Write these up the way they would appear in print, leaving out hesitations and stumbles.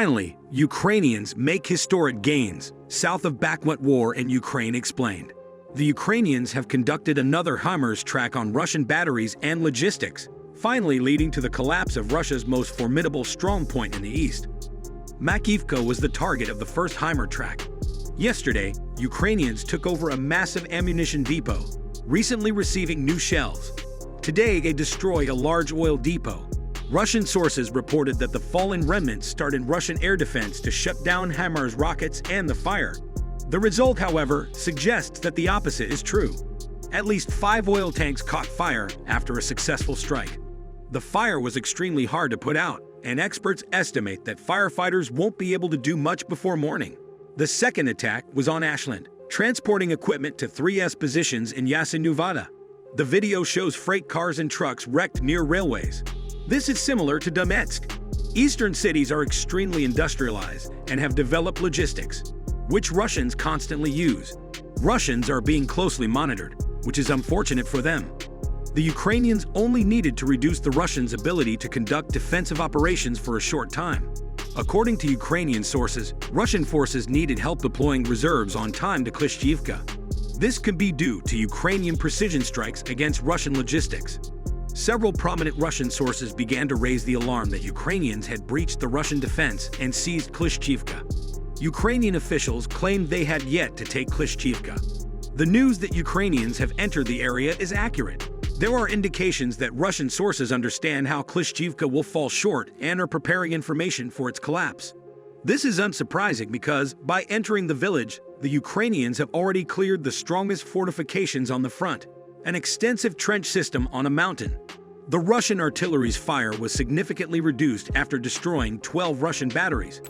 Finally, Ukrainians make historic gains, south of BAKHMUT war in Ukraine explained. The Ukrainians have conducted another Himars track on Russian batteries and logistics, finally leading to the collapse of Russia's most formidable strongpoint in the east. Makiivka was the target of the first Heimer track. Yesterday, Ukrainians took over a massive ammunition depot, recently receiving new shells. Today, they destroyed a large oil depot. Russian sources reported that the fallen remnants started Russian air defense to shut down Himars rockets and the fire. The result, however, suggests that the opposite is true. At least 5 oil tanks caught fire after a successful strike. The fire was extremely hard to put out, and experts estimate that firefighters won't be able to do much before morning. The second attack was on Ashland, transporting equipment to 3S positions in Yasin. The video shows freight cars and trucks wrecked near railways. This is similar to Donetsk. Eastern cities are extremely industrialized and have developed logistics, which Russians constantly use. Russians are being closely monitored, which is unfortunate for them. The Ukrainians only needed to reduce the Russians' ability to conduct defensive operations for a short time. According to Ukrainian sources, Russian forces needed help deploying reserves on time to Klishchiivka. This could be due to Ukrainian precision strikes against Russian logistics. Several prominent Russian sources began to raise the alarm that Ukrainians had breached the Russian defense and seized Klishchiivka. Ukrainian officials claimed they had yet to take Klishchiivka. The news that Ukrainians have entered the area is accurate. There are indications that Russian sources understand how Klishchiivka will fall short and are preparing information for its collapse. This is unsurprising because, by entering the village, the Ukrainians have already cleared the strongest fortifications on the front, an extensive trench system on a mountain. The Russian artillery's fire was significantly reduced after destroying 12 Russian batteries.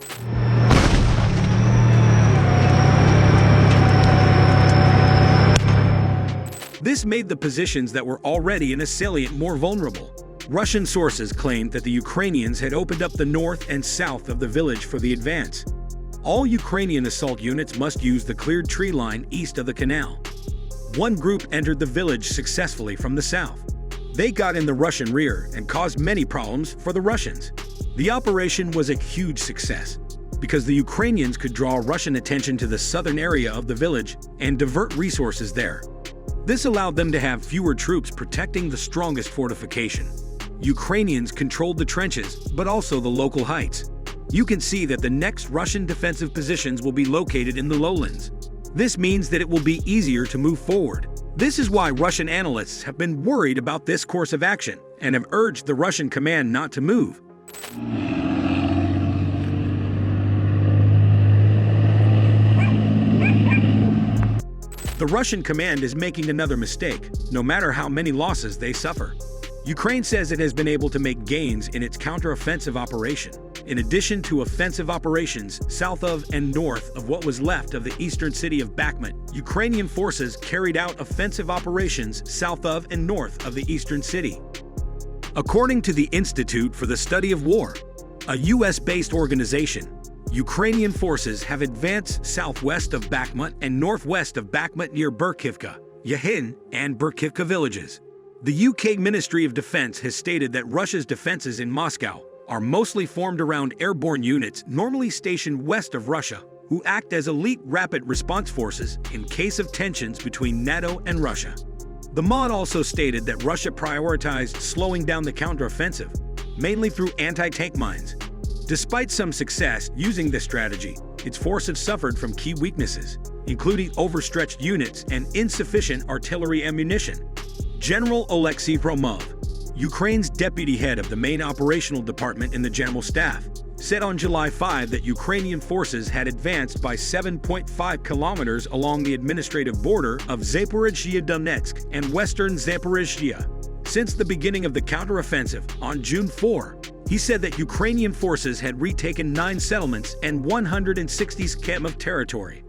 This made the positions that were already in a salient more vulnerable. Russian sources claimed that the Ukrainians had opened up the north and south of the village for the advance. All Ukrainian assault units must use the cleared tree line east of the canal. One group entered the village successfully from the south. They got in the Russian rear and caused many problems for the Russians. The operation was a huge success because the Ukrainians could draw Russian attention to the southern area of the village and divert resources there. This allowed them to have fewer troops protecting the strongest fortification. Ukrainians controlled the trenches, but also the local heights. You can see that the next Russian defensive positions will be located in the lowlands. This means that it will be easier to move forward. This is why Russian analysts have been worried about this course of action and have urged the Russian command not to move. The Russian command is making another mistake, no matter how many losses they suffer. Ukraine says it has been able to make gains in its counter-offensive operation. In addition to offensive operations south of and north of what was left of the eastern city of BAKHMUT, Ukrainian forces carried out offensive operations south of and north of the eastern city. According to the Institute for the Study of War, a US-based organization, Ukrainian forces have advanced southwest of BAKHMUT and northwest of BAKHMUT near Berkivka, Yahin, and Berkivka villages. The UK Ministry of Defense has stated that Russia's defenses in Moscow are mostly formed around airborne units normally stationed west of Russia, who act as elite rapid response forces in case of tensions between NATO and Russia. The MOD also stated that Russia prioritized slowing down the counteroffensive, mainly through anti-tank mines. Despite some success using this strategy, its forces suffered from key weaknesses, including overstretched units and insufficient artillery ammunition. General Oleksiy Fromov, Ukraine's deputy head of the main operational department in the General Staff, said on July 5 that Ukrainian forces had advanced by 7.5 kilometers along the administrative border of Zaporizhzhia Donetsk and western Zaporizhzhia. Since the beginning of the counteroffensive on June 4, he said that Ukrainian forces had retaken 9 settlements and 160 km of territory.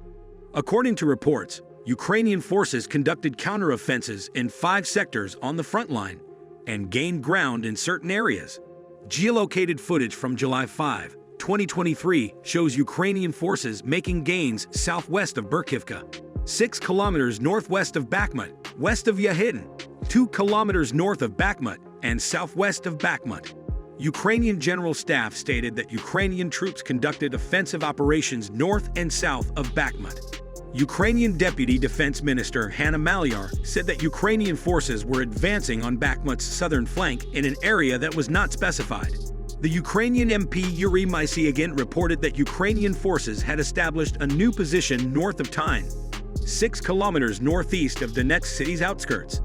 According to reports, Ukrainian forces conducted counteroffensives in 5 sectors on the front line and gained ground in certain areas. Geolocated footage from July 5, 2023 shows Ukrainian forces making gains southwest of Berkivka, 6 kilometers northwest of BAKHMUT, west of Yahin, 2 kilometers north of BAKHMUT, and southwest of BAKHMUT. Ukrainian General Staff stated that Ukrainian troops conducted offensive operations north and south of Bakhmut. Ukrainian Deputy Defense Minister Hanna Maliar said that Ukrainian forces were advancing on Bakhmut's southern flank in an area that was not specified. The Ukrainian MP Yuri Makiivka reported that Ukrainian forces had established a new position north of Tyne, 6 kilometers northeast of Donetsk city's outskirts.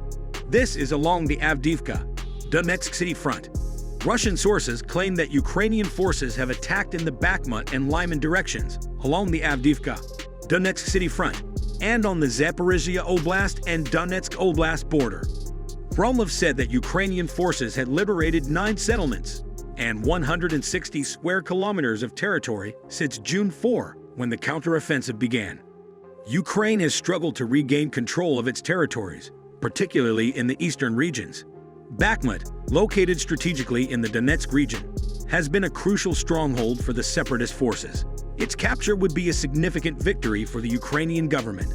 This is along the Avdiivka, Donetsk city front. Russian sources claim that Ukrainian forces have attacked in the Bakhmut and Lyman directions, along the Avdiivka, Donetsk city front, and on the Zaporizhia Oblast and Donetsk Oblast border. Kromlov said that Ukrainian forces had liberated 9 settlements and 160 square kilometers of territory since June 4, when the counteroffensive began. Ukraine has struggled to regain control of its territories, particularly in the eastern regions. Bakhmut, located strategically in the Donetsk region, has been a crucial stronghold for the separatist forces. Its capture would be a significant victory for the Ukrainian government.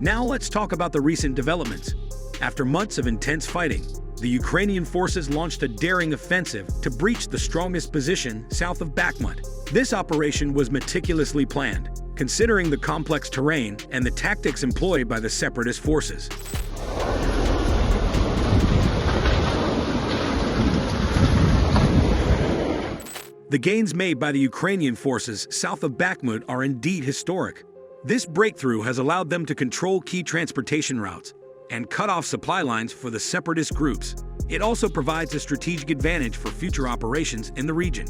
Now let's talk about the recent developments. After months of intense fighting, the Ukrainian forces launched a daring offensive to breach the strongest position south of Bakhmut. This operation was meticulously planned, considering the complex terrain and the tactics employed by the separatist forces. The gains made by the Ukrainian forces south of Bakhmut are indeed historic. This breakthrough has allowed them to control key transportation routes and cut off supply lines for the separatist groups. It also provides a strategic advantage for future operations in the region.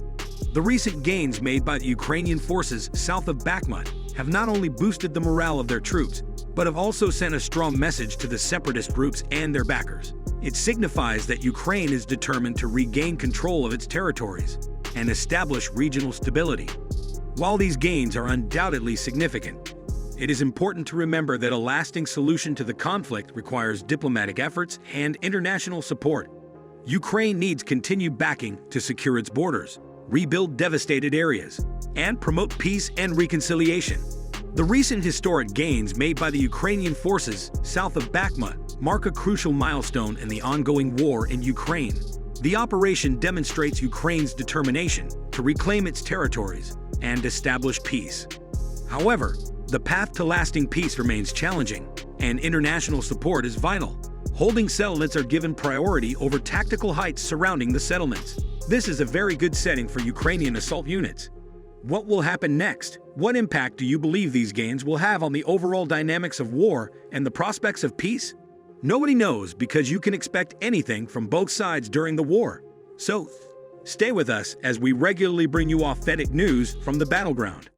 The recent gains made by the Ukrainian forces south of Bakhmut have not only boosted the morale of their troops, but have also sent a strong message to the separatist groups and their backers. It signifies that Ukraine is determined to regain control of its territories and establish regional stability. While these gains are undoubtedly significant, it is important to remember that a lasting solution to the conflict requires diplomatic efforts and international support. Ukraine needs continued backing to secure its borders, rebuild devastated areas, and promote peace and reconciliation. The recent historic gains made by the Ukrainian forces south of Bakhmut mark a crucial milestone in the ongoing war in Ukraine. The operation demonstrates Ukraine's determination to reclaim its territories and establish peace. However, the path to lasting peace remains challenging, and international support is vital. Holding settlements are given priority over tactical heights surrounding the settlements. This is a very good setting for Ukrainian assault units. What will happen next? What impact do you believe these gains will have on the overall dynamics of war and the prospects of peace? Nobody knows, because you can expect anything from both sides during the war. So, stay with us as we regularly bring you authentic news from the battleground.